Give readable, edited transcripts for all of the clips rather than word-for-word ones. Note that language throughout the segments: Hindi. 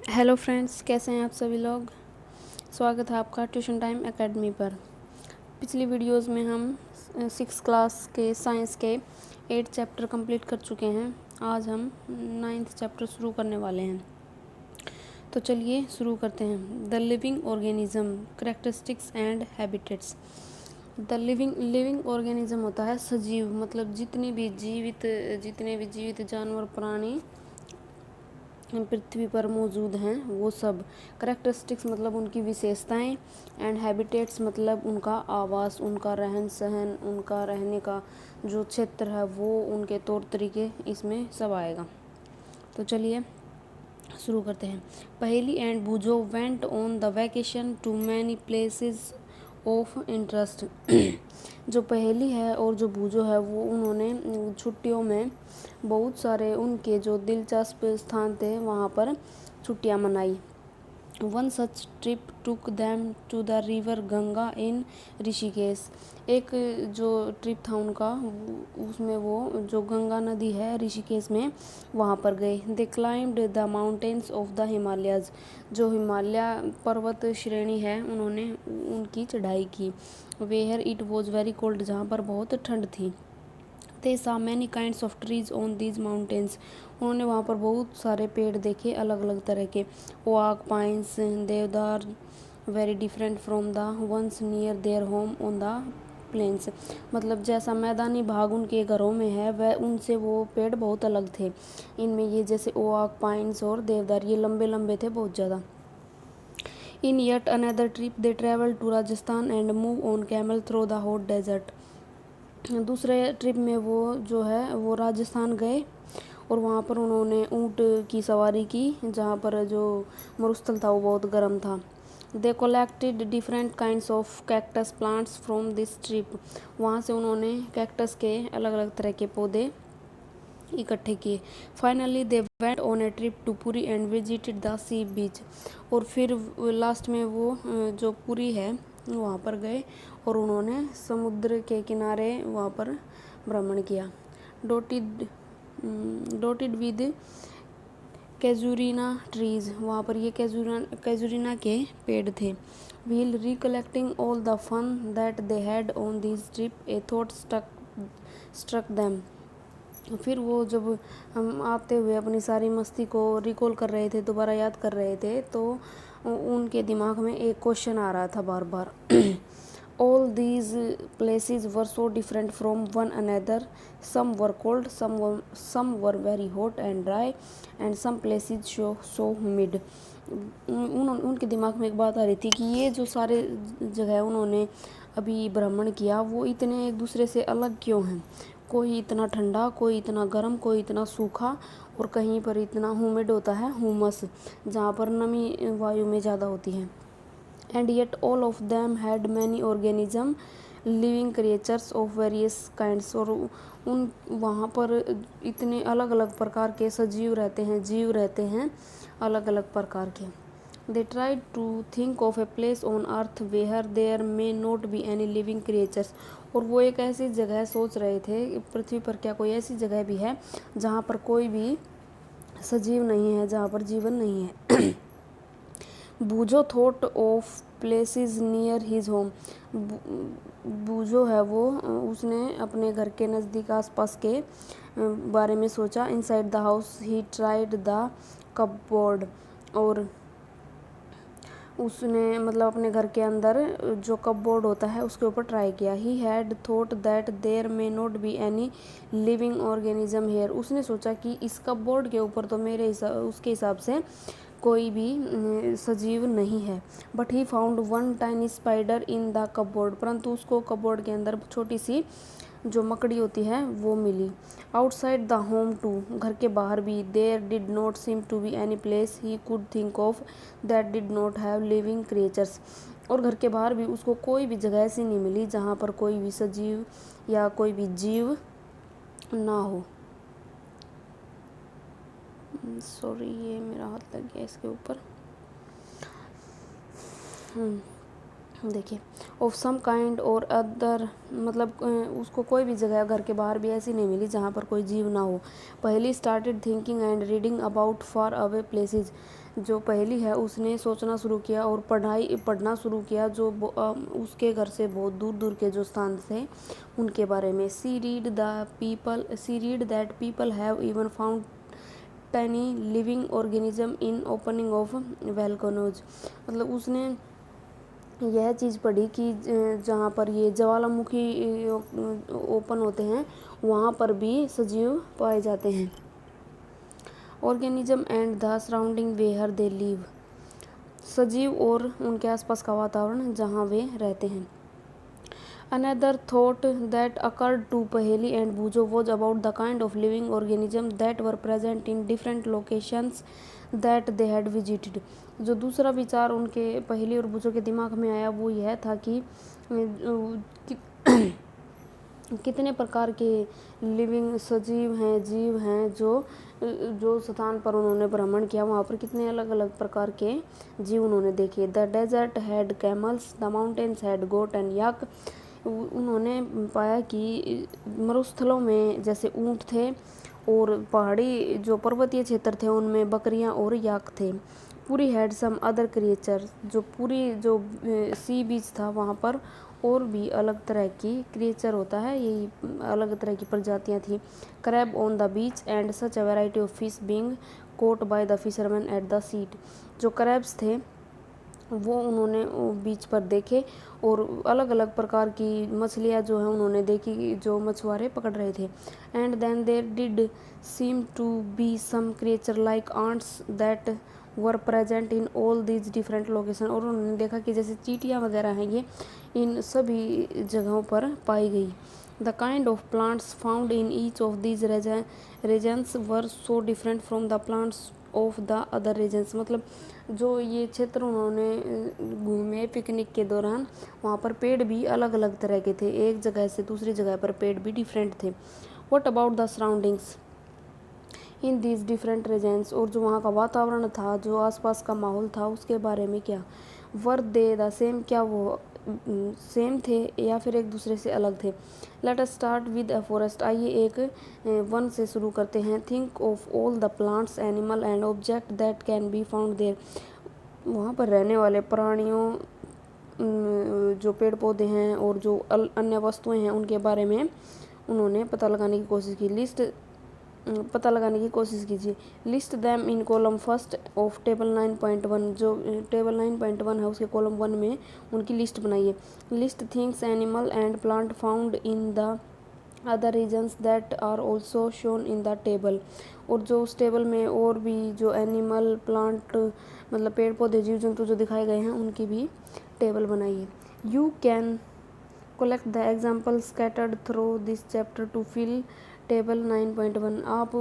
हेलो फ्रेंड्स, कैसे हैं आप सभी लोग। स्वागत है आपका ट्यूशन टाइम एकेडमी पर। पिछली वीडियोस में हम 6 क्लास के साइंस के 8 चैप्टर कंप्लीट कर चुके हैं। आज हम 9th चैप्टर शुरू करने वाले हैं। तो चलिए शुरू करते हैं। The living organism, characteristics and habitats. The living organism होता है सजीव, मतलब जितने भी जीवित जानवर प्राणी पृथ्वी पर मौजूद हैं वो सब। करेक्टरिस्टिक्स मतलब उनकी विशेषताएं, एंड हैबिटेट्स मतलब उनका आवास, उनका रहन सहन, उनका रहने का जो क्षेत्र है वो, उनके तौर तरीके, इसमें सब आएगा। तो चलिए शुरू करते हैं। Paheli and Boojho went on the vacation to many places of interest. जो पहेली है और जो बूझो है वो उन्होंने छुट्टियों में बहुत सारे उनके जो दिलचस्प स्थान थे वहाँ पर छुट्टियाँ मनाई। One such trip took them to the river Ganga in Rishikesh. एक जो ट्रिप था उनका उसमें वो जो गंगा नदी है ऋषिकेश में वहाँ पर गए। They climbed the mountains of the Himalayas. जो हिमालय पर्वत श्रेणी है उन्होंने उनकी चढ़ाई की। Where it was very cold, जहाँ पर बहुत ठंड थी। They saw many kinds of trees on these mountains. उन्होंने वहाँ पर बहुत सारे पेड़ देखे, अलग अलग तरह के। ओक, पाइन्स, देवदार, very different from the ones near their home on the plains. मतलब जैसा मैदानी भाग उनके घरों में है वह उनसे वो पेड़ बहुत अलग थे। इनमें ये जैसे ओक, पाइन्स और देवदार ये लंबे लंबे थे बहुत ज़्यादा। In yet another trip they travel to Rajasthan and move on camel through the hot desert. दूसरे ट्रिप में वो जो है वो राजस्थान गए और वहाँ पर उन्होंने ऊँट की सवारी की, जहाँ पर जो मरुस्थल था वो बहुत गर्म था। They collected different kinds of cactus plants from this trip. वहाँ से उन्होंने कैक्टस के अलग अलग तरह के पौधे इकट्ठे किए। Finally they went on a trip to Puri and visited the sea beach. और फिर लास्ट में वो जो पुरी है वहाँ पर गए और उन्होंने समुद्र के किनारे वहाँ पर भ्रमण किया। डोटेड विद कैजुरीना ट्रीज, वहाँ पर ये कैजुरीना के पेड़ थे। While recollecting all the fun that they had on this trip a thought struck them. फिर वो जब हम आते हुए अपनी सारी मस्ती को रिकॉल कर रहे थे, दोबारा याद कर रहे थे, तो उनके दिमाग में एक क्वेश्चन आ रहा था बार बार। All these places were so different from one another. Some were cold, some were very hot and dry, and some places so humid. उनके दिमाग में एक बात आ रही थी कि ये जो सारे जगह उन्होंने अभी भ्रमण किया वो इतने एक दूसरे से अलग क्यों हैं। कोई इतना ठंडा, कोई इतना गर्म, कोई इतना सूखा, और कहीं पर इतना ह्यूमिड होता है, हुमस, जहाँ पर नमी वायु में ज़्यादा होती है। And yet all of them had many organism living creatures of various kinds. और उन वहाँ पर इतने अलग अलग प्रकार के सजीव रहते हैं, जीव रहते हैं अलग अलग प्रकार के। They tried to think of a place on earth where there may not be any living creatures. और वो एक ऐसी जगह सोच रहे थे, पृथ्वी पर क्या कोई ऐसी जगह भी है जहाँ पर कोई भी सजीव नहीं है, जहाँ पर जीवन नहीं है। Boojho thought of places near his home. Boojho है वो उसने अपने घर के नज़दीक आसपास के बारे में सोचा। Inside the house he tried the cupboard. और उसने मतलब अपने घर के अंदर जो कपबोर्ड होता है उसके ऊपर ट्राई किया। He had thought that there may not be any living organism here. उसने सोचा कि इस कपबोर्ड के ऊपर तो उसके हिसाब से कोई भी सजीव नहीं है। But he found one tiny spider in the cupboard. परंतु उसको कपबोर्ड के अंदर छोटी सी जो मकड़ी होती है वो मिली। आउटसाइड द होम टू, घर के बाहर भी, there did not seem to be any place he could think of that did not have living creatures. और घर के बाहर भी उसको कोई भी जगह ऐसी नहीं मिली जहाँ पर कोई भी सजीव या कोई भी जीव ना हो। सॉरी, ये मेरा हाथ लग गया इसके ऊपर। देखिए ऑफ सम काइंड और अदर, मतलब उसको कोई भी जगह घर के बाहर भी ऐसी नहीं मिली जहाँ पर कोई जीव ना हो। पहली started thinking and reading about far away places, जो पहली है उसने सोचना शुरू किया और पढ़ना शुरू किया जो उसके घर से बहुत दूर दूर के जो स्थान थे उनके बारे में। She read that people have even found tiny living organism in opening of volcanoes, मतलब उसने यह चीज़ पढ़ी कि जहाँ पर ये ज्वालामुखी ओपन होते हैं वहाँ पर भी सजीव पाए जाते हैं। Organism and the surrounding where they live, सजीव और उनके आसपास का वातावरण जहाँ वे रहते हैं। Another thought that occurred to Paheli and Bujo was about the kind of living organisms that were present in different locations that they had visited. जो दूसरा विचार उनके पहेली और बुजो के दिमाग में आया वो यह था कि कितने प्रकार के लिविंग सजीव हैं, जीव हैं जो स्थान पर उन्होंने भ्रमण किया वहाँ पर कितने अलग अलग प्रकार के जीव उन्होंने देखे। The desert had camels, the mountains had goat and yak, उन्होंने पाया कि मरुस्थलों में जैसे ऊँट थे और पहाड़ी जो पर्वतीय क्षेत्र थे उनमें बकरियां और याक थे। पूरी हैड सम अदर क्रिएचर, जो पूरी जो सी बीच था वहाँ पर और भी अलग तरह की क्रिएचर होता है, यही अलग तरह की प्रजातियाँ थी। Crab on the beach and such a variety of fish being caught by the fisherman at the sea, जो क्रैब्स थे वो उन्होंने बीच पर देखे और अलग अलग प्रकार की मछलियाँ जो हैं उन्होंने देखी जो मछुआरे पकड़ रहे थे। And then there did seem to be some creature like ants that were present in all these different location, और उन्होंने देखा कि जैसे चींटियाँ वगैरह हैं ये इन सभी जगहों पर पाई गई। The kind of plants found in each of these regions were so different from the plants of the other regions, मतलब जो ये क्षेत्र उन्होंने घूमे पिकनिक के दौरान वहाँ पर पेड़ भी अलग अलग तरह के थे, एक जगह से दूसरी जगह पर पेड़ भी डिफरेंट थे। What about the surroundings in these different regions, और जो वहाँ का वातावरण था जो आसपास का माहौल था उसके बारे में क्या। वर दे द सेम, क्या वो सेम थे या फिर एक दूसरे से अलग थे। Let us start with a forest, आइए एक वन से शुरू करते हैं। Think of all the plants animal and object that can be found there, वहाँ पर रहने वाले प्राणियों जो पेड़ पौधे हैं और जो अन्य वस्तुएं हैं उनके बारे में उन्होंने पता लगाने की कोशिश कीजिए। List them in column first of table 9.1, जो टेबल 9.1 है उसके कॉलम 1 में उनकी लिस्ट बनाइए। List things animal and plant found in the other regions that are also shown in the table, और जो उस टेबल में और भी जो एनिमल प्लांट मतलब पेड़ पौधे जीव जंतु जो दिखाए गए हैं उनकी भी टेबल बनाइए। You can collect the example scattered through this chapter to fill table 9.1, आप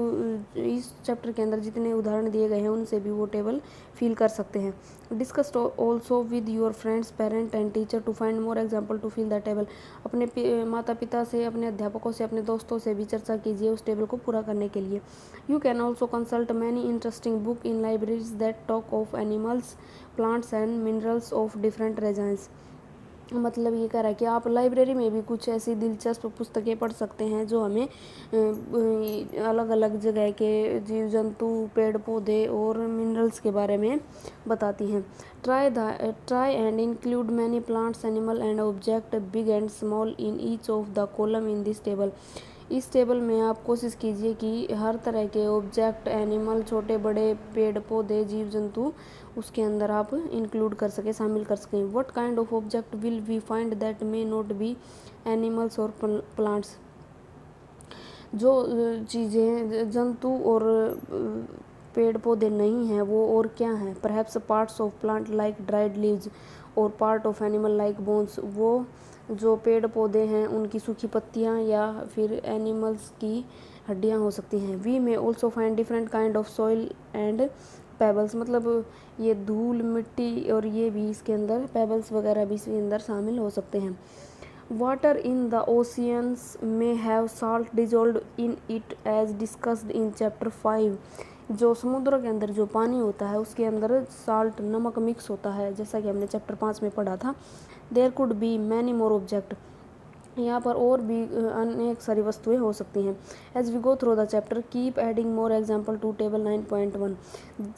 इस चैप्टर के अंदर जितने उदाहरण दिए गए हैं उनसे भी वो टेबल फिल कर सकते हैं। Discuss also with your friends parent and teacher to find more example to fill the table, अपने माता पिता से, अपने अध्यापकों से, अपने दोस्तों से भी चर्चा कीजिए उस टेबल को पूरा करने के लिए। You can also consult many interesting book in libraries that talk of animals plants and minerals of different regions, मतलब ये कह रहा है कि आप लाइब्रेरी में भी कुछ ऐसी दिलचस्प पुस्तकें पढ़ सकते हैं जो हमें अलग अलग जगह के जीव जंतु पेड़ पौधे और मिनरल्स के बारे में बताती हैं। Try and include many plants animal and object big and small in each of the column in this table, इस टेबल में आप कोशिश कीजिए कि हर तरह के ऑब्जेक्ट एनिमल छोटे बड़े पेड़ पौधे जीव जंतु उसके अंदर आप इंक्लूड कर सकें, शामिल कर सकें। What kind of object will we find that may not be animals और प्लांट्स, जो चीज़ें जंतु और पेड़ पौधे नहीं हैं वो और क्या हैं। Perhaps parts of plant like dried leaves और part of animal like bones, वो जो पेड़ पौधे हैं उनकी सूखी पत्तियां या फिर एनिमल्स की हड्डियां हो सकती हैं। We may also find different kind of soil and pebbles, मतलब ये धूल मिट्टी और ये भी इसके अंदर पेबल्स वगैरह भी इसके अंदर शामिल हो सकते हैं। Water in the oceans may have salt dissolved in it as discussed in chapter 5, जो समुद्र के अंदर जो पानी होता है उसके अंदर साल्ट नमक मिक्स होता है, जैसा कि हमने चैप्टर 5 में पढ़ा था। There could be many more object, यहाँ पर और भी अनेक सारी वस्तुएं हो सकती हैं। As we go through the chapter keep adding more example to table 9.1,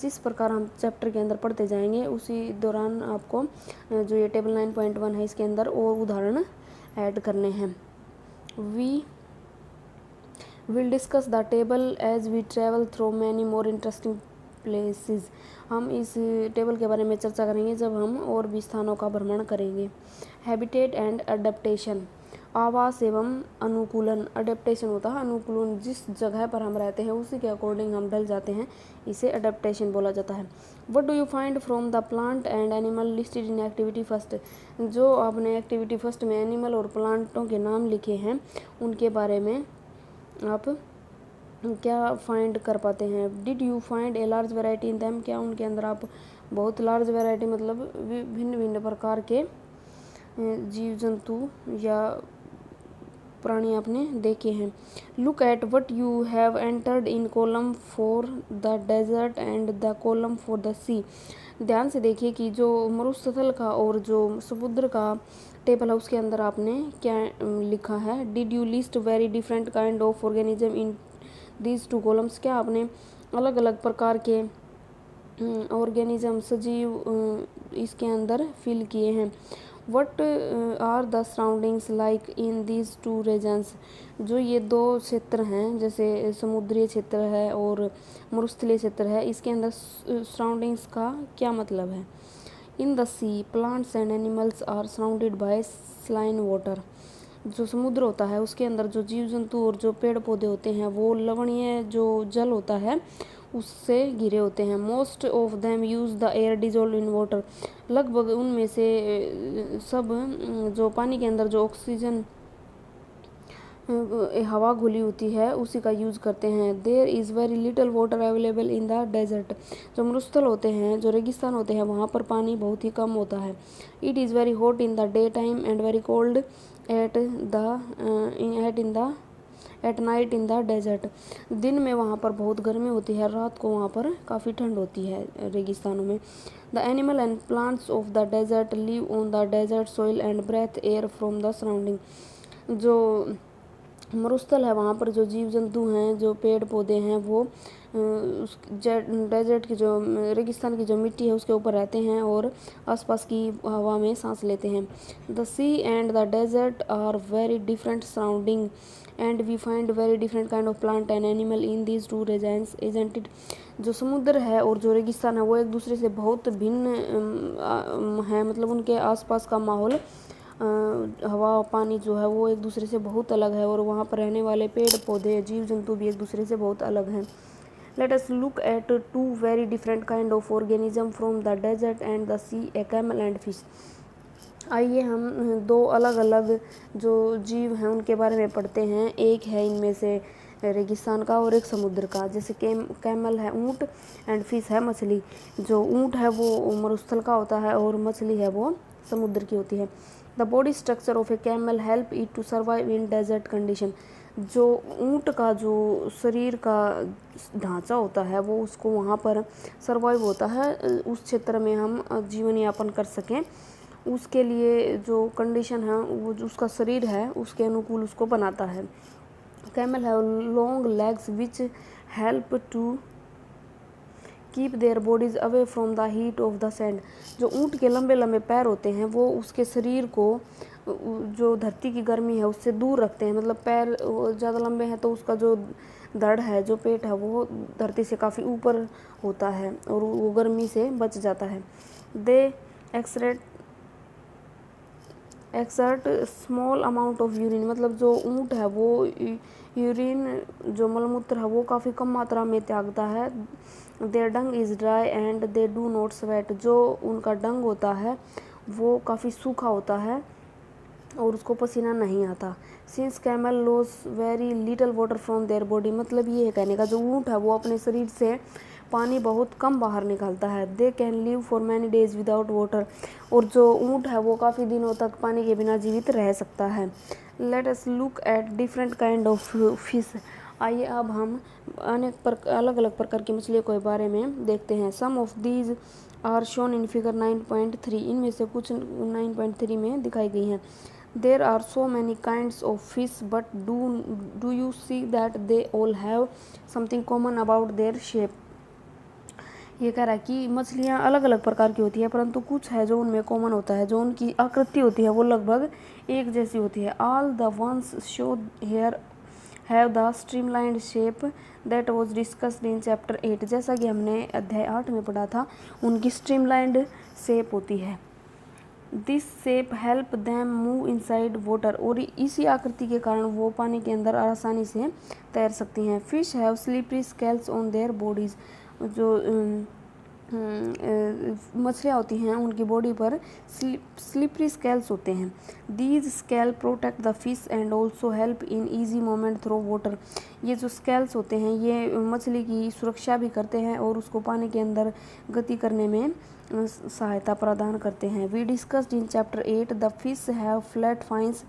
जिस प्रकार हम चैप्टर के अंदर पढ़ते जाएंगे उसी दौरान आपको जो ये टेबल 9.1 है इसके अंदर और उदाहरण ऐड करने हैं। We will discuss the table as we travel through many more interesting places, हम इस टेबल के बारे में चर्चा करेंगे जब हम और भी स्थानों का भ्रमण करेंगे। हैबिटेट एंड अडेप्टेशन, आवास एवं अनुकूलन। अडेप्टेशन होता है अनुकूलन, जिस जगह पर हम रहते हैं उसी के अकॉर्डिंग हम ढल जाते हैं, इसे अडेप्टेशन बोला जाता है। What do you find from the plant and animal listed in activity first, जो आपने एक्टिविटी फर्स्ट में एनिमल और प्लांटों के नाम लिखे हैं उनके बारे में आप क्या फाइंड कर पाते हैं। Did you find a large variety in them, क्या उनके अंदर आप बहुत लार्ज वैरायटी मतलब भिन्न भिन्न प्रकार के जीव जंतु या प्राणी आपने देखे हैं। Look at what you have entered in column for the desert and the column for the sea, ध्यान से देखिए कि जो मरुस्थल का और जो समुद्र का टेबल है उसके अंदर आपने क्या लिखा है। Did you list very different kind of organism in these two columns, क्या आपने अलग अलग प्रकार के ऑर्गेनिज्म सजीव इसके अंदर फिल किए हैं। What are the surroundings like in these two regions, जो ये दो क्षेत्र हैं जैसे समुद्री क्षेत्र है और मरुस्थलीय क्षेत्र है, इसके अंदर सराउंडिंग्स का क्या मतलब है। In the sea plants and animals are surrounded by saline water, जो समुद्र होता है उसके अंदर जो जीव जंतु और जो पेड़ पौधे होते हैं वो लवणीय जो जल होता है उससे घिरे होते हैं। Most of them use the air dissolve in water, लगभग उनमें से सब जो पानी के अंदर जो ऑक्सीजन हवा घुली होती है उसी का यूज़ करते हैं। There is very little water available in the desert, जो मरुस्थल होते हैं जो रेगिस्तान होते हैं वहाँ पर पानी बहुत ही कम होता है। It is very hot in the day time and very cold at night in the desert, दिन में वहाँ पर बहुत गर्मी होती है, रात को वहाँ पर काफ़ी ठंड होती है रेगिस्तानों में। The animal and plants of the desert live on the desert soil and breath air from the surrounding, जो मरुस्थल है वहाँ पर जो जीव जंतु हैं जो पेड़ पौधे हैं वो उस डेजर्ट की जो रेगिस्तान की जो मिट्टी है उसके ऊपर रहते हैं और आसपास की हवा में सांस लेते हैं। The sea and the desert are very different surrounding and we find very different kind of plant and animal in these two regions isn't it, जो समुद्र है और जो रेगिस्तान है वो एक दूसरे से बहुत भिन्न है, मतलब उनके आसपास का माहौल हवा पानी जो है वो एक दूसरे से बहुत अलग है और वहाँ पर रहने वाले पेड़ पौधे जीव जंतु भी एक दूसरे से बहुत अलग हैं। Let us look at two very different kind of organism from the desert and the sea, a camel and fish, आइए हम दो अलग अलग जो जीव हैं उनके बारे में पढ़ते हैं। एक है इनमें से रेगिस्तान का और एक समुद्र का, जैसे कैमल है ऊँट एंड फिश है मछली। जो ऊँट है वो मरुस्थल का होता है और मछली है वो समुद्र की होती है। The body structure of a camel help it to survive in desert condition, जो ऊँट का जो शरीर का ढांचा होता है वो उसको वहाँ पर सर्वाइव होता है, उस क्षेत्र में हम जीवन यापन कर सकें उसके लिए जो कंडीशन है वो जो उसका शरीर है उसके अनुकूल उसको बनाता है। Camel have long legs which help to keep their bodies away from the heat of the sand, जो ऊँट के लंबे लंबे पैर होते हैं वो उसके शरीर को जो धरती की गर्मी है उससे दूर रखते हैं, मतलब पैर ज़्यादा लंबे हैं तो उसका जो धड़ है जो पेट है वो धरती से काफ़ी ऊपर होता है और वो गर्मी से बच जाता है। They excrete small amount of urine, मतलब जो ऊँट है वो यूरिन जो मलमूत्र है वो काफ़ी कम मात्रा में त्यागता है। Their dung is dry and they do not sweat, जो उनका डंग होता है वो काफ़ी सूखा होता है और उसको पसीना नहीं आता। Since camel loss very little water from their body, मतलब ये है कहने का जो ऊँट है वो अपने शरीर से पानी बहुत कम बाहर निकालता है। They can live for many days without water, और जो ऊँट है वो काफ़ी दिनों तक पानी के बिना जीवित रह सकता है। Late us look at different kind of fish, आइए अब हम अलग अलग प्रकार की मछलियों के बारे में देखते हैं। Some of these are shown in figure 9.3। इनमें से कुछ 9.3 में दिखाई गई हैं। There are so many kinds of fish but do you see that they all have something common about their shape. ये कह रहा है कि मछलियाँ अलग अलग प्रकार की होती है, परंतु कुछ है जो उनमें कॉमन होता है। जो उनकी आकृति होती है वो लगभग एक जैसी होती है। All the ones show hair have the streamlined shape that was discussed in chapter 8। जैसा कि हमने अध्याय 8 में पढ़ा था, उनकी स्ट्रीमलाइंड शेप होती है। This shape help them move inside water. और इसी आकृति के कारण वो पानी के अंदर आसानी से तैर सकती हैं। Fish have slippery scales on their bodies. जो मछलियाँ होती हैं उनकी बॉडी पर स्लिपरी स्केल्स होते हैं। These scale protect the fish and also help in easy movement through water. ये जो स्केल्स होते हैं ये मछली की सुरक्षा भी करते हैं और उसको पानी के अंदर गति करने में सहायता प्रदान करते हैं। We discussed in chapter 8 the fish have flat fins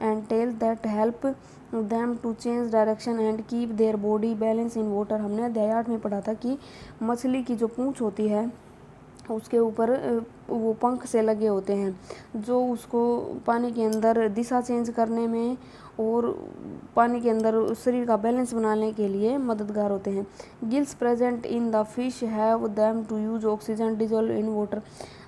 and tail that help them to change direction and keep their body balance in water. हमने अध्याय 8 में पढ़ा था कि मछली की जो पूँछ होती है उसके ऊपर वो पंख से लगे होते हैं जो उसको पानी के अंदर दिशा चेंज करने में और पानी के अंदर शरीर का बैलेंस बनाने के लिए मददगार होते हैं। Gills present in the fish have them to use oxygen dissolve in water.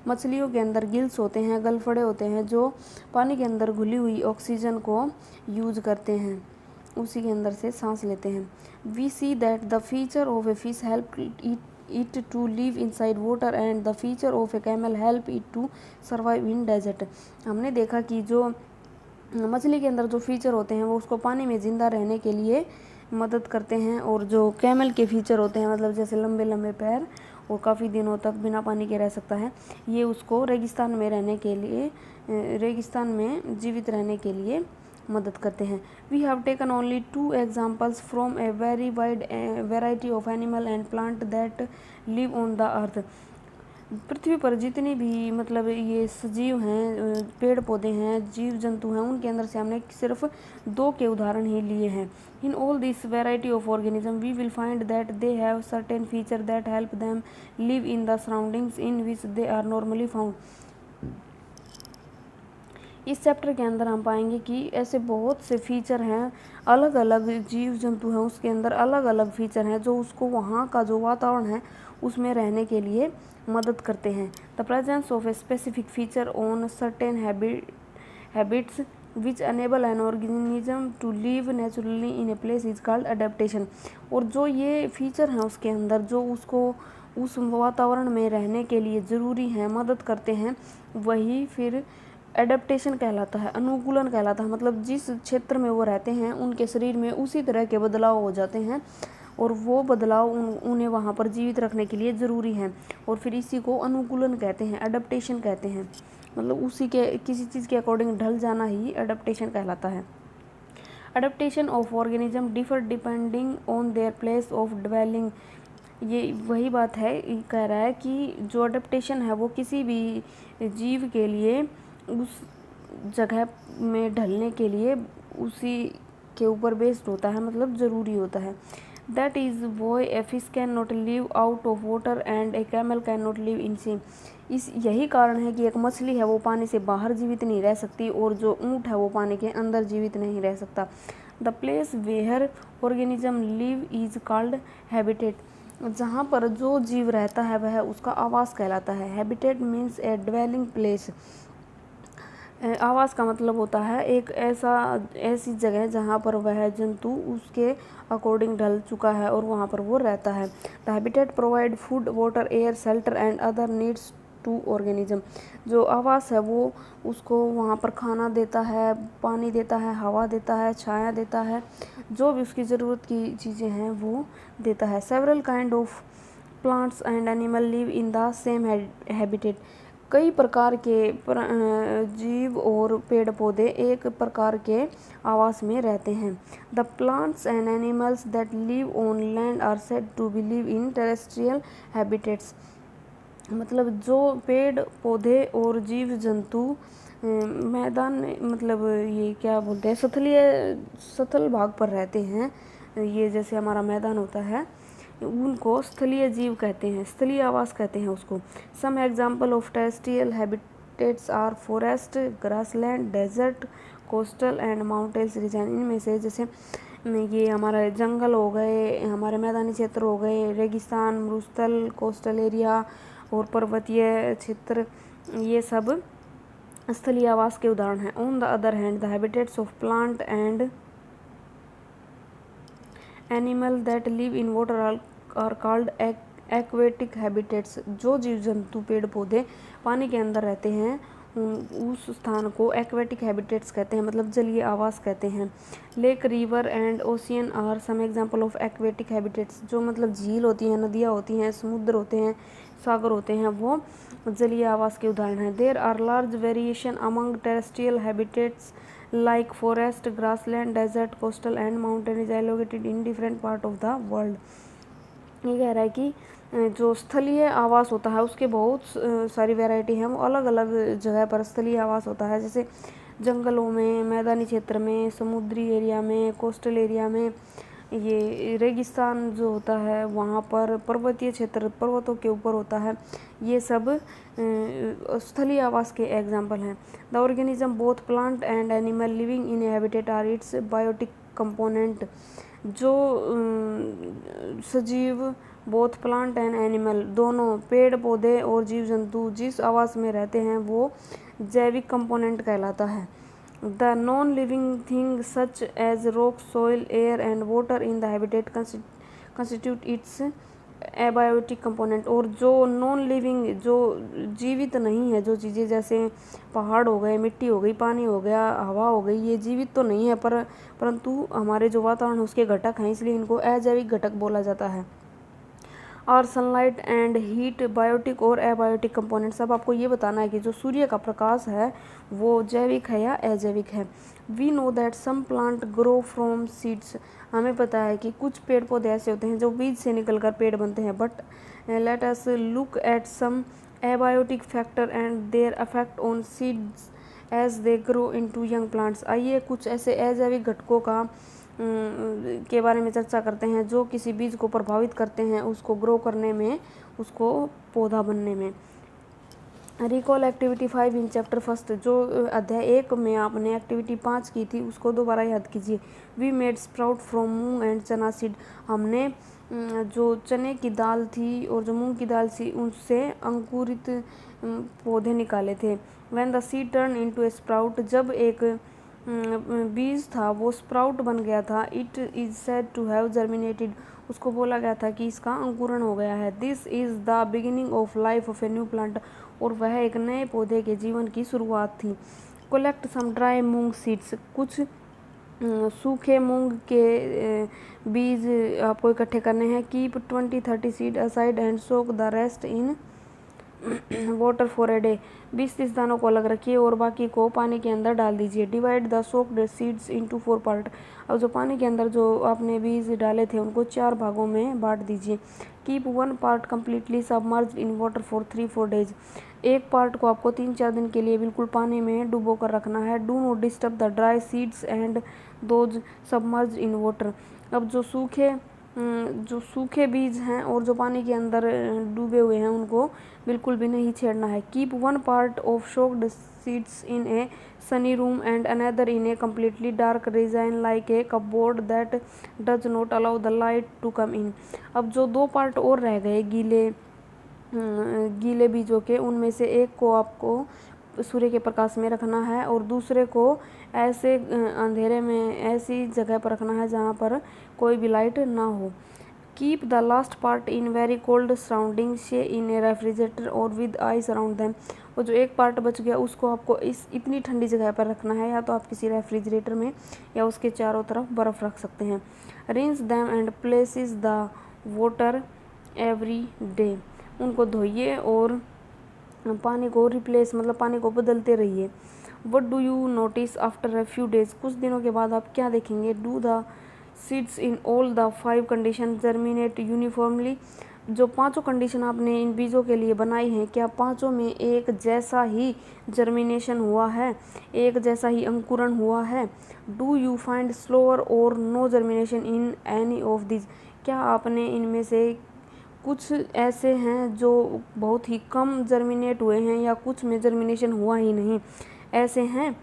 मछलियों के अंदर गिल्स होते हैं, गलफड़े होते हैं जो पानी के अंदर घुली हुई ऑक्सीजन को यूज करते हैं, उसी के अंदर से सांस लेते हैं। We see that the feature of a fish help it to live inside water and the feature of a camel help it to survive in desert। हमने देखा कि जो मछली के अंदर जो फीचर होते हैं वो उसको पानी में ज़िंदा रहने के लिए मदद करते हैं, और जो कैमल के फीचर होते हैं मतलब जैसे लंबे लंबे पैर और काफ़ी दिनों तक बिना पानी के रह सकता है, ये उसको रेगिस्तान में रहने के लिए रेगिस्तान में जीवित रहने के लिए मदद करते हैं। We have taken only 2 examples from a very wide variety of animal and plant that live on the earth. पृथ्वी पर जितने भी मतलब ये सजीव हैं, पेड़ पौधे हैं, जीव जंतु हैं, उनके अंदर से हमने सिर्फ 2 के उदाहरण ही लिए हैं। In all this variety of organism we will find that they have certain feature that help them live in the surroundings in which they are normally found. इस चैप्टर के अंदर हम पाएंगे कि ऐसे बहुत से फीचर हैं, अलग अलग जीव जंतु हैं उसके अंदर अलग अलग फीचर हैं जो उसको वहाँ का जो वातावरण है उसमें रहने के लिए मदद करते हैं। The presence of a specific feature on certain habits which enable an organism to live naturally in a place is called adaptation. और जो ये फीचर हैं उसके अंदर जो उसको उस वातावरण में रहने के लिए ज़रूरी हैं, मदद करते हैं, वही फिर एडेप्टेशन कहलाता है, अनुकूलन कहलाता है। मतलब जिस क्षेत्र में वो रहते हैं उनके शरीर में उसी तरह के बदलाव हो जाते हैं और वो बदलाव उन्हें वहाँ पर जीवित रखने के लिए ज़रूरी हैं, और फिर इसी को अनुकूलन कहते हैं, एडेप्टेशन कहते हैं। मतलब उसी के किसी चीज़ के अकॉर्डिंग ढल जाना ही एडेप्टेशन कहलाता है। Adaptation of organism differ depending on their place of dwelling. ये वही बात है, कह रहा है कि जो एडेप्टेशन है वो किसी भी जीव के लिए उस जगह में ढलने के लिए उसी के ऊपर बेस्ड होता है, मतलब ज़रूरी होता है। That is why a fish can not live out of water and a camel can not live in sea. यही कारण है कि एक मछली है वो पानी से बाहर जीवित नहीं रह सकती और जो ऊँट है वो पानी के अंदर जीवित नहीं रह सकता। The place where organism live is called habitat. जहाँ पर जो जीव रहता है वह उसका आवास कहलाता है। हैबिटेट मीन्स ए ड्वेलिंग प्लेस। आवास का मतलब होता है एक ऐसी जगह जहाँ पर वह जंतु उसके अकॉर्डिंग ढल चुका है और वहाँ पर वो रहता है। The habitat provide food, water, air, shelter and other needs to organism. जो आवास है वो उसको वहाँ पर खाना देता है, पानी देता है, हवा देता है, छाया देता है, जो भी उसकी ज़रूरत की चीज़ें हैं वो देता है। Several kind of plants and animal live in the same habitat. कई प्रकार के जीव और पेड़ पौधे एक प्रकार के आवास में रहते हैं। The plants and animals that live on land are said to be live in terrestrial habitats. मतलब जो पेड़ पौधे और जीव जंतु मैदान में मतलब ये क्या बोलते हैं, स्थल भाग पर रहते हैं, ये जैसे हमारा मैदान होता है, उनको स्थलीय जीव कहते हैं, स्थलीय आवास कहते हैं उसको। Some example of terrestrial habitats are forest, grassland, desert, coastal and mountains region. इनमें से जैसे ये हमारे जंगल हो गए, हमारे मैदानी क्षेत्र हो गए, रेगिस्तान, मरुस्थल, कोस्टल एरिया और पर्वतीय क्षेत्र, ये सब स्थलीय आवास के उदाहरण हैं। On the other hand the habitats of plant and animal that live in water are called aquatic habitats. जो जीव जंतु पेड़ पौधे पानी के अंदर रहते हैं उस स्थान को एक्वेटिक हैबिटेट्स कहते हैं, मतलब जलीय आवास कहते हैं। Lake, river and ocean are some example of aquatic habitats. जो मतलब झील होती हैं, नदियाँ होती हैं, समुद्र होते हैं, सागर होते हैं, वो जलीय आवास के उदाहरण हैं। There are large variation among terrestrial habitats like forest, grassland, desert, coastal and mountain is located in different part of the world। ये कह रहा है कि जो स्थलीय आवास होता है उसके बहुत सारी वैरायटी हैं, वो अलग अलग जगह पर स्थलीय आवास होता है, जैसे जंगलों में, मैदानी क्षेत्र में, समुद्री एरिया में, कोस्टल एरिया में, ये रेगिस्तान जो होता है वहाँ पर, पर्वतीय क्षेत्र पर्वतों के ऊपर होता है। ये सब स्थलीय आवास के एग्जाम्पल हैं। The organism both plant and animal living in habitat are its biotic component. जो सजीव बोथ प्लांट एंड एनिमल, दोनों पेड़ पौधे और जीव जंतु जिस आवास में रहते हैं वो जैविक कंपोनेंट कहलाता है। The non-living things such as rock, soil, air and water in the habitat constitute its abiotic component। और जो नॉन लिविंग, जो जीवित नहीं है, जो चीज़ें जैसे पहाड़ हो गए, मिट्टी हो गई, पानी हो गया, हवा हो गई, ये जीवित तो नहीं है परंतु हमारे जो वातावरण उसके घटक हैं, इसलिए इनको अजैविक घटक बोला जाता है। और सनलाइट एंड हीट बायोटिक और एबायोटिक कंपोनेंट्स। अब आपको ये बताना है कि जो सूर्य का प्रकाश है वो जैविक है या अजैविक है। We know that some plant grow from seeds. हमें पता है कि कुछ पेड़ पौधे ऐसे होते हैं जो बीज से निकलकर पेड़ बनते हैं। But let us look at some abiotic factor and their affect on seeds as they grow into young plants. आइए कुछ ऐसे अजैविक घटकों के बारे में चर्चा करते हैं जो किसी बीज को प्रभावित करते हैं उसको ग्रो करने में, उसको पौधा बनने में। Recall activity 5 in chapter first. जो अध्याय 1 में आपने एक्टिविटी 5 की थी उसको दोबारा याद कीजिए। We made sprout from moong and chana seed. हमने जो चने की दाल थी और जो मूंग की दाल थी उनसे अंकुरित पौधे निकाले थे। When the seed turn into a sprout. जब एक बीज था वो स्प्राउट बन गया था। It is said to have germinated. उसको बोला गया था कि इसका अंकुरण हो गया है। This is the beginning of life of a new plant. और वह एक नए पौधे के जीवन की शुरुआत थी। कलेक्ट सम ड्राई मूंग सीड्स। कुछ सूखे मूंग के बीज आपको इकट्ठे करने हैं। Keep 20-30 seed aside and soak the rest in water for a day. 20-30 दानों को अलग रखिए और बाकी को पानी के अंदर डाल दीजिए। Divide the soaked seeds into 4 part. अब जो पानी के अंदर जो आपने बीज डाले थे उनको 4 भागों में बांट दीजिए। Keep 1 part completely submerged in water for 3-4 days. एक पार्ट को आपको 3-4 दिन के लिए बिल्कुल पानी में डुबो कर रखना है। Do not disturb the dry seeds and those submerged in water. अब जो सूखे बीज हैं और जो पानी के अंदर डूबे हुए हैं उनको बिल्कुल भी नहीं छेड़ना है। Keep 1 part of soaked seeds in a sunny room and another in a completely dark region like a cupboard that does not allow the light to come in. अब जो 2 पार्ट और रह गए गीले बीजों के, उनमें से एक को आपको सूर्य के प्रकाश में रखना है और दूसरे को ऐसे अंधेरे में ऐसी जगह पर रखना है जहाँ पर कोई भी लाइट ना हो। Keep the last part in very cold surrounding से इन ए रेफ्रिजरेटर और विद आइस अराउंड देम। और जो एक पार्ट बच गया उसको आपको इतनी ठंडी जगह पर रखना है, या तो आप किसी रेफ्रिजरेटर में या उसके चारों तरफ बर्फ़ रख सकते हैं। Rinse them and places the water every day. उनको धोइए और पानी को रिप्लेस मतलब पानी को बदलते रहिए। What do you notice after a few days. कुछ दिनों के बाद आप क्या देखेंगे। Do the seeds in all the 5 condition germinate uniformly. जो पांचों कंडीशन आपने इन बीजों के लिए बनाई हैं, क्या पांचों में एक जैसा ही जर्मिनेशन हुआ है, एक जैसा ही अंकुरण हुआ है? Do you find slower or no germination in any of this? क्या आपने इनमें से कुछ ऐसे हैं जो बहुत ही कम जर्मिनेट हुए हैं या कुछ में जर्मिनेशन हुआ ही नहीं, ऐसे हैं?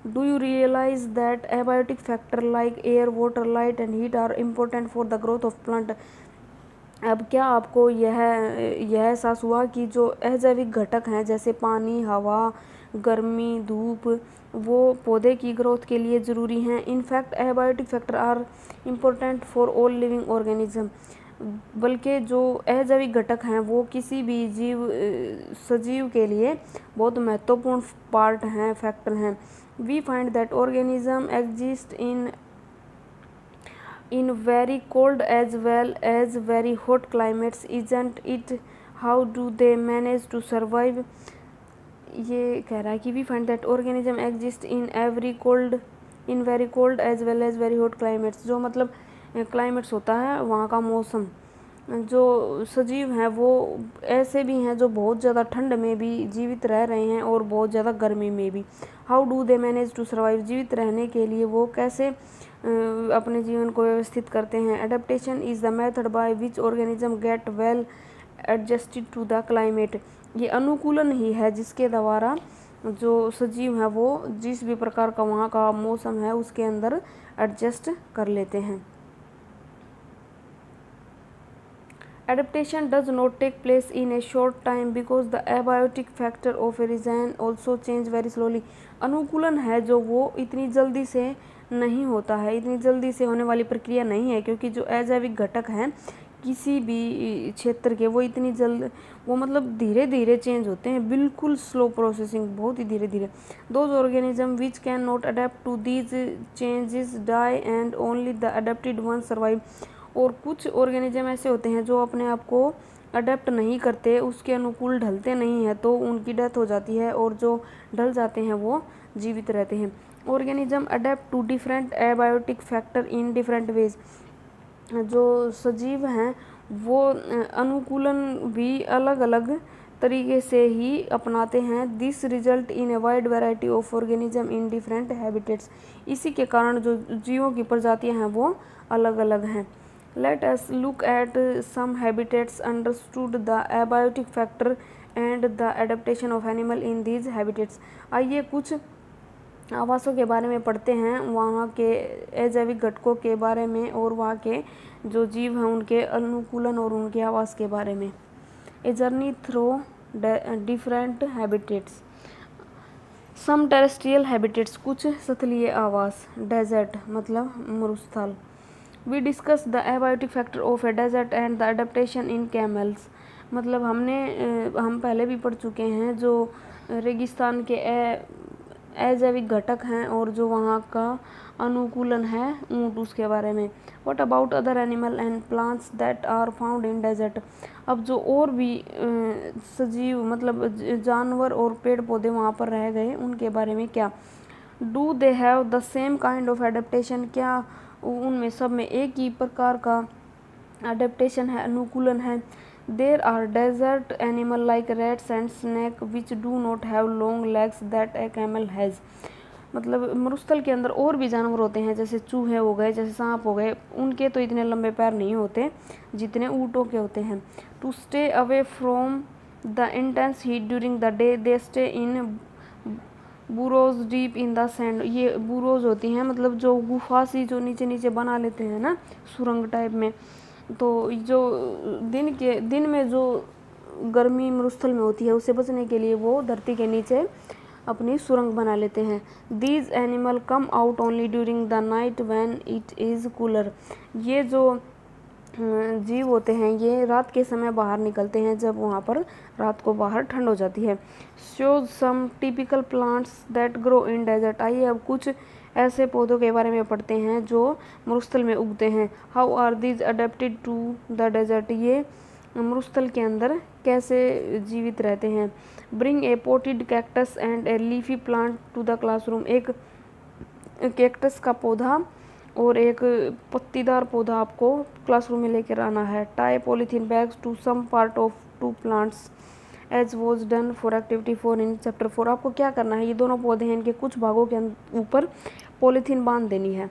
Do you realise that abiotic factor like air, water, light and heat are important for the growth of plant? अब क्या आपको यह एहसास हुआ कि जो अजैविक घटक हैं जैसे पानी, हवा, गर्मी, धूप, वो पौधे की ग्रोथ के लिए ज़रूरी हैं? In fact abiotic factor are important for all living organism. बल्कि जो अजैविक घटक हैं वो किसी भी सजीव के लिए बहुत महत्वपूर्ण पार्ट हैं, फैक्टर हैं। We find that organism exist in very cold as well as very hot climates, isn't it? How do they manage to survive? ये कह रहा है कि we find that organism exist in very cold as well as very hot climates। जो मतलब क्लाइमेट्स होता है वहाँ का मौसम, जो सजीव हैं वो ऐसे भी हैं जो बहुत ज़्यादा ठंड में भी जीवित रह रहे हैं और बहुत ज़्यादा गर्मी में भी। How do they manage to survive? जीवित रहने के लिए वो कैसे अपने जीवन को व्यवस्थित करते हैं? Adaptation is the method by which organism get well adjusted to the climate. ये अनुकूलन ही है जिसके द्वारा जो सजीव हैं वो जिस भी प्रकार का वहाँ का मौसम है उसके अंदर एडजस्ट कर लेते हैं। Adaptation does not take place in a short time because the abiotic factor of a resin also change very slowly। अनुकूलन है जो वो इतनी जल्दी से नहीं होता है, इतनी जल्दी से होने वाली प्रक्रिया नहीं है, क्योंकि जो अजैविक घटक हैं किसी भी क्षेत्र के वो मतलब धीरे धीरे चेंज होते हैं, बिल्कुल स्लो प्रोसेसिंग, बहुत ही धीरे धीरे। Those organism which can not adapt to these changes die and only the adapted one survive. और कुछ ऑर्गेनिज्म ऐसे होते हैं जो अपने आप को अडेप्ट नहीं करते, उसके अनुकूल ढलते नहीं हैं, तो उनकी डेथ हो जाती है, और जो ढल जाते हैं वो जीवित रहते हैं। Organism adapt to different abiotic factor in different ways. जो सजीव हैं वो अनुकूलन भी अलग अलग तरीके से ही अपनाते हैं। This result in a wide variety of organism in different habitats. इसी के कारण जो जीवों की प्रजातियां हैं वो अलग अलग हैं। Let us look at some habitats, understood the abiotic factor and the adaptation of animal in these habitats। आइए कुछ आवासों के बारे में पढ़ते हैं, वहाँ के अजैविक घटकों के बारे में और वहाँ के जो जीव हैं उनके अनुकूलन और उनके आवास के बारे में। A journey through different habitats. Some terrestrial habitats, कुछ स्थलीय आवास। डेजर्ट मतलब मरुस्थल। We discuss the abiotic factor of a desert and the adaptation in camels. मतलब हम पहले भी पढ़ चुके हैं जो रेगिस्तान के अजैविक घटक हैं और जो वहाँ का अनुकूलन है ऊँट, उसके बारे में। What about other animal and plants that are found in desert. अब जो और भी सजीव मतलब जानवर और पेड़ पौधे वहाँ पर रह गए उनके बारे में क्या। Do they have the same kind of adaptation. क्या उनमें सब में एक ही प्रकार का एडेप्टेशन है, अनुकूलन है। There are desert animal like rats and snake which do not have long legs that a camel has. मतलब मरुस्थल के अंदर और भी जानवर होते हैं, जैसे चूहे हो गए, जैसे सांप हो गए, उनके तो इतने लंबे पैर नहीं होते जितने ऊँटों के होते हैं। To stay away from the intense heat during the day they stay in burrows deep in the sand. ये बुरोज होती हैं मतलब जो गुफा सी जो नीचे नीचे बना लेते हैं ना, सुरंग टाइप में। तो जो दिन में जो गर्मी मरुस्थल में होती है उससे बचने के लिए वो धरती के नीचे अपनी सुरंग बना लेते हैं। These animal come out only during the night when it is cooler. ये जो जीव होते हैं ये रात के समय बाहर निकलते हैं जब वहाँ पर रात को बाहर ठंड हो जाती है। Shows some typical plants that grow in desert. आइए अब कुछ ऐसे पौधों के बारे में पढ़ते हैं जो मरुस्थल में उगते हैं। How are these adapted to the desert. ये मरुस्थल के अंदर कैसे जीवित रहते हैं। Bring a potted cactus and a leafy plant to the classroom. एक कैक्टस का पौधा और एक पत्तीदार पौधा आपको क्लासरूम में लेकर आना है। Tie polythene bags to some part of two plants as was done for activity 4 in chapter 4। आपको क्या करना है, ये दोनों पौधे हैं, इनके कुछ भागों के ऊपर पॉलीथीन बांध देनी है।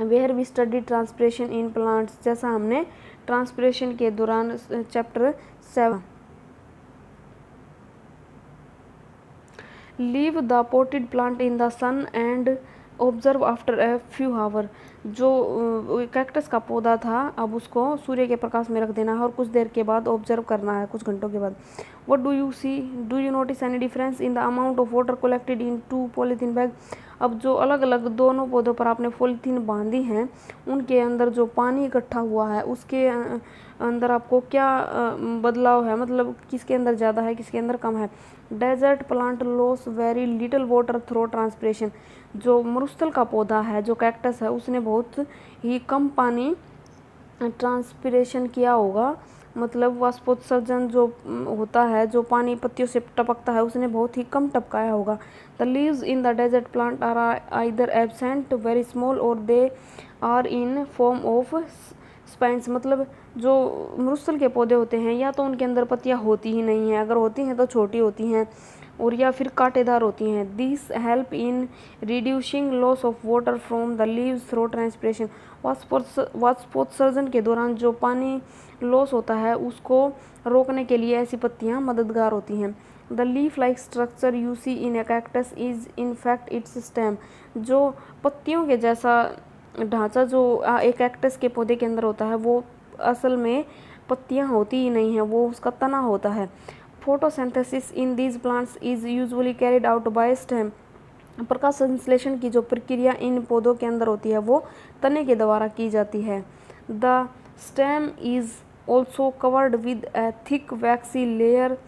Where we study transpiration in plants, जैसा हमने ट्रांसपिरेशन के दौरान chapter 7। Leave the potted plant in the sun and observe after a few hour. जो कैक्टस का पौधा था, अब उसको सूर्य के प्रकाश में रख देना है और कुछ देर के बाद ऑब्जर्व करना है, कुछ घंटों के बाद। What do you see, do you notice any difference in the amount of water collected in two polythene bag. अब जो अलग अलग दोनों पौधों पर आपने पॉलीथीन बांधी हैं, उनके अंदर जो पानी इकट्ठा हुआ है उसके अंदर आपको क्या बदलाव है, मतलब किसके अंदर ज़्यादा है किसके अंदर कम है। Desert plant loss very little water through transpiration. जो मरुस्थल का पौधा है, जो कैक्टस है, उसने बहुत ही कम पानी ट्रांसपिरेशन किया होगा, मतलब वाष्पोत्सर्जन जो होता है, जो पानी पत्तियों से टपकता है, उसने बहुत ही कम टपकाया होगा। The leaves in the desert plant are either absent very small और they are in form of spines. मतलब जो मरुस्थल के पौधे होते हैं, या तो उनके अंदर पत्तियां होती ही नहीं हैं, अगर होती हैं तो छोटी होती हैं, और या फिर कांटेदार होती हैं। This help in reducing loss of water from the leaves through transpiration. वाष्पोत्सर्जन के दौरान जो पानी लॉस होता है उसको रोकने के लिए ऐसी पत्तियां मददगार होती हैं। The leaf like structure you see in a cactus is in fact its stem. जो पत्तियों के जैसा ढांचा जो एक कैक्टस के पौधे के अंदर होता है, वो असल में पत्तियां होती ही नहीं है, वो उसका तना होता है। Photosynthesis in these plants is usually carried out by stem. प्रकाश संश्लेषण की जो प्रक्रिया इन पौधों के अंदर होती है वो तने के द्वारा की जाती है। The stem is also covered with a thick waxy layer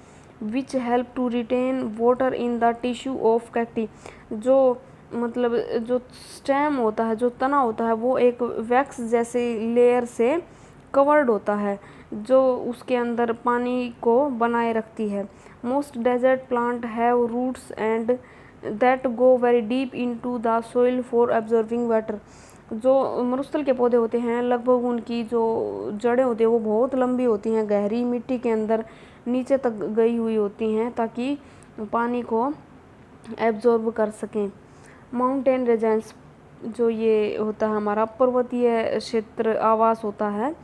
which help to retain water in the tissue of cacti. जो मतलब जो स्टेम होता है, जो तना होता है, वो एक वैक्स जैसे लेयर से कवर्ड होता है, जो उसके अंदर पानी को बनाए रखती है। Most desert plant have roots and that go very deep into the soil for absorbing water. जो मरुस्थल के पौधे होते हैं, लगभग उनकी जो जड़ें होती हैं वो बहुत लंबी होती हैं, गहरी मिट्टी के अंदर नीचे तक गई हुई होती हैं, ताकि पानी को एब्जॉर्ब कर सकें। माउंटेन रेजेंस, जो ये होता है हमारा पर्वतीय क्षेत्र आवास होता है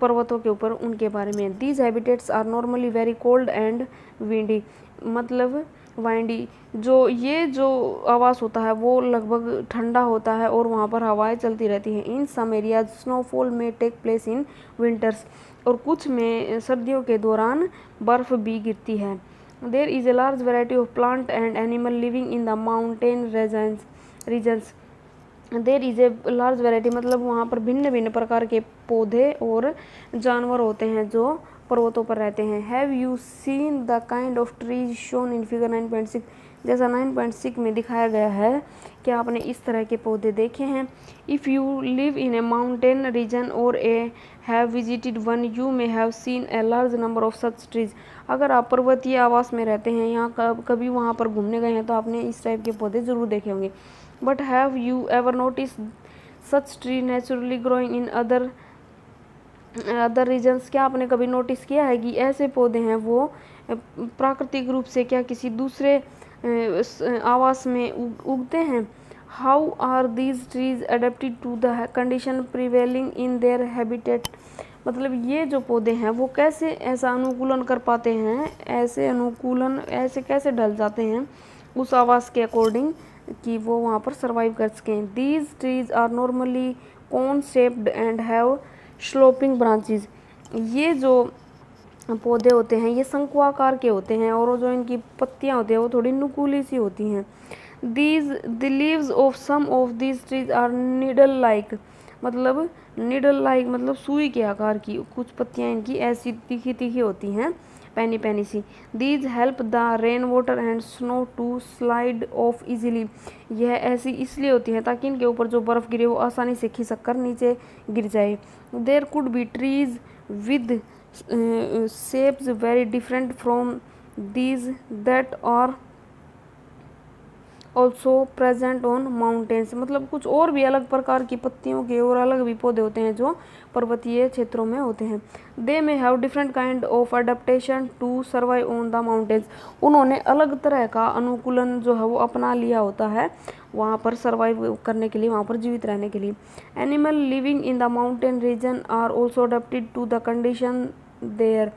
पर्वतों के ऊपर, उनके बारे में। These habitats are normally very cold and windy, मतलब वाइंडी। जो ये जो आवास होता है वो लगभग ठंडा होता है और वहाँ पर हवाएं चलती रहती हैं। इन सम एरियाज स्नोफॉल में टेक प्लेस इन विंटर्स, और कुछ में सर्दियों के दौरान बर्फ़ भी गिरती है। There is a large variety of plant and animal living in the mountain regions. There is a large variety, मतलब वहाँ पर भिन्न भिन्न प्रकार के पौधे और जानवर होते हैं जो पर्वतों पर रहते हैं। Have you seen the kind of trees shown in figure 9.6, जैसा 9.6 में दिखाया गया है, क्या आपने इस तरह के पौधे देखे हैं। If you live in a mountain region और a have visited one you may have seen a large number of such trees. अगर आप पर्वतीय आवास में रहते हैं या कभी वहाँ पर घूमने गए हैं तो आपने इस टाइप के पौधे ज़रूर देखे होंगे। But have you ever notice such tree naturally growing in other regions. क्या आपने कभी नोटिस किया है कि ऐसे पौधे हैं वो प्राकृतिक रूप से क्या किसी दूसरे आवास में उगते हैं। How are these trees adapted to the condition prevailing in their habitat, मतलब ये जो पौधे हैं वो कैसे ऐसा अनुकूलन कर पाते हैं, ऐसे कैसे ढल जाते हैं उस आवास के अकॉर्डिंग कि वो वहाँ पर सर्वाइव कर सकें। These trees are normally cone shaped and have sloping branches. ये जो पौधे होते हैं ये शंकुआकार के होते हैं और जो इनकी पत्तियां होती हैं वो थोड़ी नुकीली सी होती हैं। The leaves of some of these trees are needle like, मतलब सुई के आकार की। कुछ पत्तियां इनकी ऐसी तीखी तीखी होती हैं, पैनी पैनी सी। These help the rain water and snow to slide off easily. यह ऐसी इसलिए होती हैं ताकि इनके ऊपर जो बर्फ़ गिरे वो आसानी से खिसक कर नीचे गिर जाए। There could be trees with shapes very different from these that are also present on mountains, मतलब कुछ और भी अलग प्रकार की पत्तियों के और अलग भी पौधे होते हैं जो पर्वतीय क्षेत्रों में होते हैं। They may have different kind of adaptation to survive on the mountains, उन्होंने अलग तरह का अनुकूलन जो है वो अपना लिया होता है वहाँ पर सर्वाइव करने के लिए, वहाँ पर जीवित रहने के लिए। Animal living in the mountain region are also adapted to the condition there,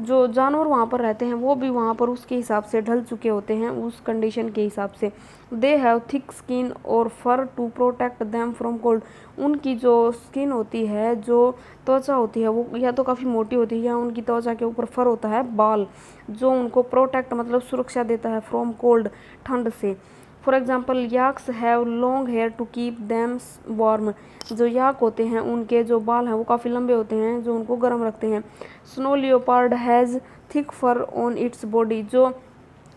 जो जानवर वहाँ पर रहते हैं वो भी वहाँ पर उसके हिसाब से ढल चुके होते हैं, उस कंडीशन के हिसाब से। दे हैव थिक स्किन और fur to protect them from cold, उनकी जो स्किन होती है, जो त्वचा होती है, वो या तो काफ़ी मोटी होती है या उनकी त्वचा के ऊपर फर होता है, बाल, जो उनको प्रोटेक्ट मतलब सुरक्षा देता है फ्रॉम कोल्ड, ठंड से। For example yaks have long hair to keep them warm, जो याक होते हैं उनके जो बाल हैं वो काफ़ी लंबे होते हैं जो उनको गर्म रखते हैं। Snow leopard has thick fur on its body, जो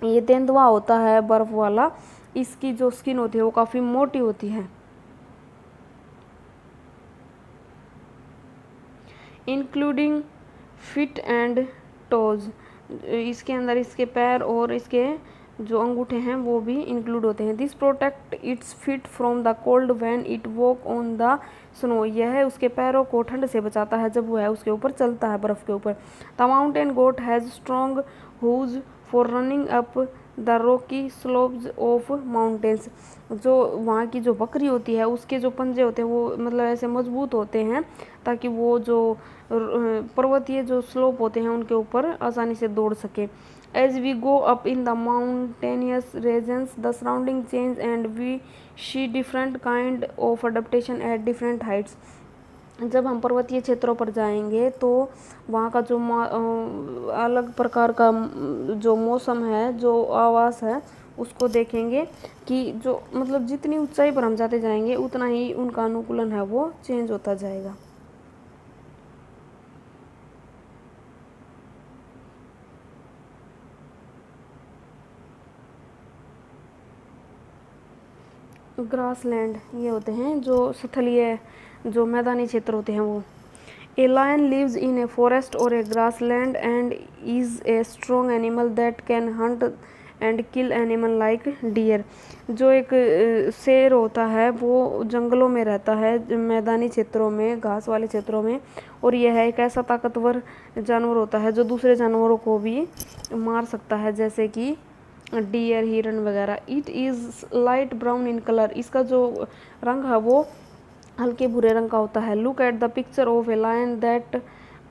ये तेंदुआ होता है बर्फ वाला, इसकी जो स्किन होती है वो काफ़ी मोटी होती है। इंक्लूडिंग फिट एंड टोज, इसके अंदर इसके पैर और इसके जो अंगूठे हैं वो भी इंक्लूड होते हैं। This protect its feet from the cold when it walk on the snow, यह उसके पैरों को ठंड से बचाता है जब वह उसके ऊपर चलता है बर्फ़ के ऊपर। The mountain goat has strong hooves for running up the rocky slopes of mountains, जो वहाँ की जो बकरी होती है उसके जो पंजे होते हैं वो मतलब ऐसे मजबूत होते हैं ताकि वो जो पर्वतीय जो स्लोप होते हैं उनके ऊपर आसानी से दौड़ सके। As we go up in the mountainous regions, the surrounding change and we see different kind of adaptation at different heights. जब हम पर्वतीय क्षेत्रों पर जाएंगे तो वहाँ का जो अलग प्रकार का जो मौसम है, जो आवास है, उसको देखेंगे कि जो मतलब जितनी ऊंचाई पर हम जाते जाएंगे उतना ही उनका अनुकूलन है वो चेंज होता जाएगा। ग्रासलैंड ये होते हैं जो स्थलीय जो मैदानी क्षेत्र होते हैं वो। A lion lives in a forest और a grassland and is a strong animal that can hunt and kill animal like deer, जो एक शेर होता है वो जंगलों में रहता है, मैदानी क्षेत्रों में, घास वाले क्षेत्रों में, और यह एक ऐसा ताकतवर जानवर होता है जो दूसरे जानवरों को भी मार सकता है जैसे कि डियर, हिरन वगैरह। It is light brown in colour, इसका जो रंग है वो हल्के भूरे रंग का होता है। Look at the picture of a lion that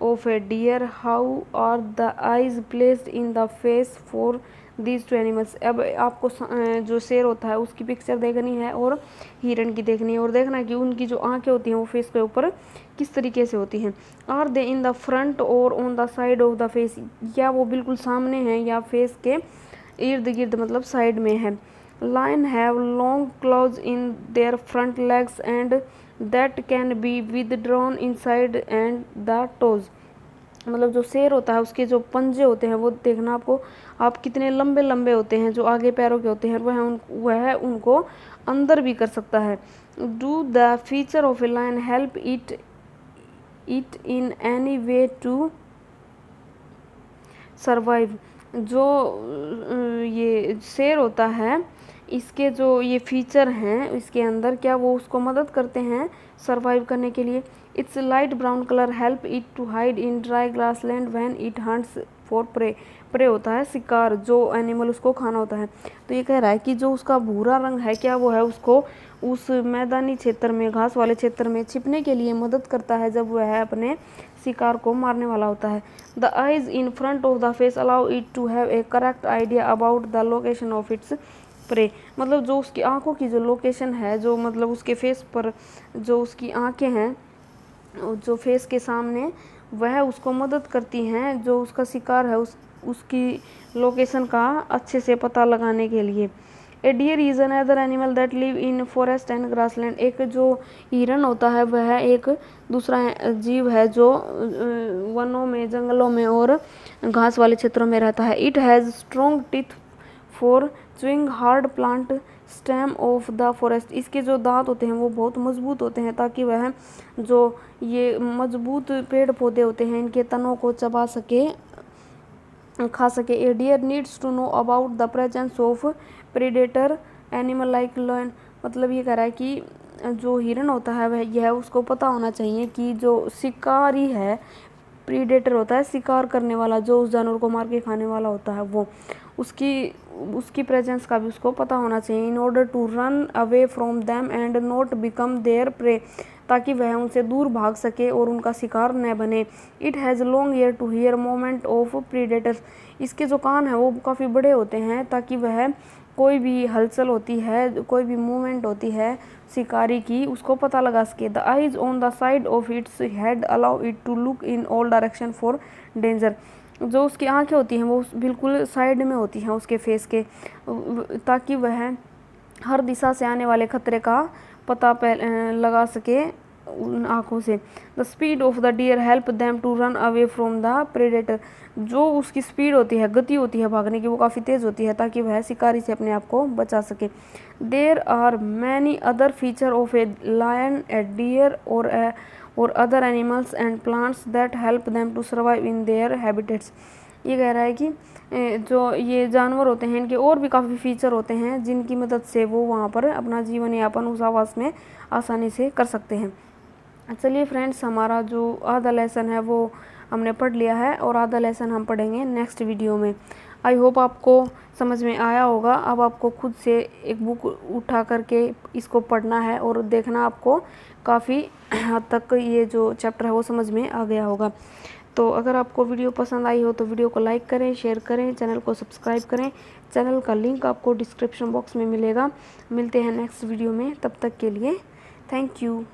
of a deer, how are the eyes placed in the face for these two animals. अब आपको जो शेर होता है उसकी पिक्चर देखनी है और हिरन की देखनी है और देखना है कि उनकी जो आंखें होती हैं वो फेस के ऊपर किस तरीके से होती हैं। Are they in the front और on the side of the face, या वो बिल्कुल सामने हैं या फेस के इर्द गिर्द मतलब साइड में है। Lion have long claws in their front legs and that can be withdrawn inside and the toes, मतलब जो शेर होता है उसके जो पंजे होते हैं वो देखना आपको, आप कितने लंबे लंबे होते हैं जो आगे पैरों के होते हैं, वह उनको अंदर भी कर सकता है। Do the feature of a lion help it in any way to survive, जो ये शेर होता है इसके जो ये फीचर हैं इसके अंदर क्या वो उसको मदद करते हैं सर्वाइव करने के लिए। Its light brown colour help it to hide in dry grassland when it hunts for prey, prey होता है शिकार, जो एनिमल उसको खाना होता है। तो ये कह रहा है कि जो उसका भूरा रंग है क्या वो है उसको उस मैदानी क्षेत्र में, घास वाले क्षेत्र में छिपने के लिए मदद करता है जब वह अपने शिकार को मारने वाला होता है। The eyes in front of the face allow it to have a correct idea about the location of its prey, मतलब जो उसकी आंखों की जो लोकेशन है, जो मतलब उसके फेस पर जो उसकी आंखें हैं जो फेस के सामने, वह उसको मदद करती हैं जो उसका शिकार है उसकी लोकेशन का अच्छे से पता लगाने के लिए। A deer is another animal that live in forest and grassland, एक जो हिरन होता है वह एक दूसरा जीव है जो वनों में, जंगलों में और घास वाले क्षेत्रों में रहता है। It has strong teeth for chewing hard plant stem of the forest, इसके जो दांत होते हैं वो बहुत मजबूत होते हैं ताकि वह जो ये मजबूत पेड़ पौधे होते हैं इनके तनों को चबा सके, खा सके। A deer needs to know about the presence of predator animal like lion, मतलब ये कह रहा है कि जो हिरन होता है वह यह उसको पता होना चाहिए कि जो शिकारी है, प्रीडेटर होता है शिकार करने वाला, जो उस जानवर को मार के खाने वाला होता है, वो उसकी प्रेजेंस का भी उसको पता होना चाहिए। In order to run away from them and not become their prey, ताकि वह उनसे दूर भाग सके और उनका शिकार न बने। It has long ear to hear moment of predators, इसके जो कान हैं वो काफ़ी बड़े होते हैं ताकि वह कोई भी हलचल होती है, कोई भी मूवमेंट होती है शिकारी की, उसको पता लगा सके। The eyes on the side of its head allow it to look in all direction for danger, जो उसकी आंखें होती हैं वो बिल्कुल साइड में होती हैं उसके फेस के, ताकि वह हर दिशा से आने वाले खतरे का पता लगा सके उन आँखों से। The speed of the deer help them to run away from the predator, जो उसकी स्पीड होती है, गति होती है भागने की, वो काफ़ी तेज़ होती है ताकि वह शिकारी से अपने आप को बचा सके। There are many other feature of a lion, a deer और other animals and plants that help them to survive in their habitats. ये कह रहा है कि जो ये जानवर होते हैं इनके और भी काफ़ी फीचर होते हैं जिनकी मदद से वो वहाँ पर अपना जीवन यापन उस आवास में आसानी से कर सकते हैं। चलिए फ्रेंड्स, हमारा जो आधा लेसन है वो हमने पढ़ लिया है और आधा लेसन हम पढ़ेंगे नेक्स्ट वीडियो में। आई होप आपको समझ में आया होगा। अब आपको खुद से एक बुक उठा करके इसको पढ़ना है और देखना, आपको काफ़ी हद तक ये जो चैप्टर है वो समझ में आ गया होगा। तो अगर आपको वीडियो पसंद आई हो तो वीडियो को लाइक करें, शेयर करें, चैनल को सब्सक्राइब करें। चैनल का लिंक आपको डिस्क्रिप्शन बॉक्स में मिलेगा। मिलते हैं नेक्स्ट वीडियो में, तब तक के लिए थैंक यू।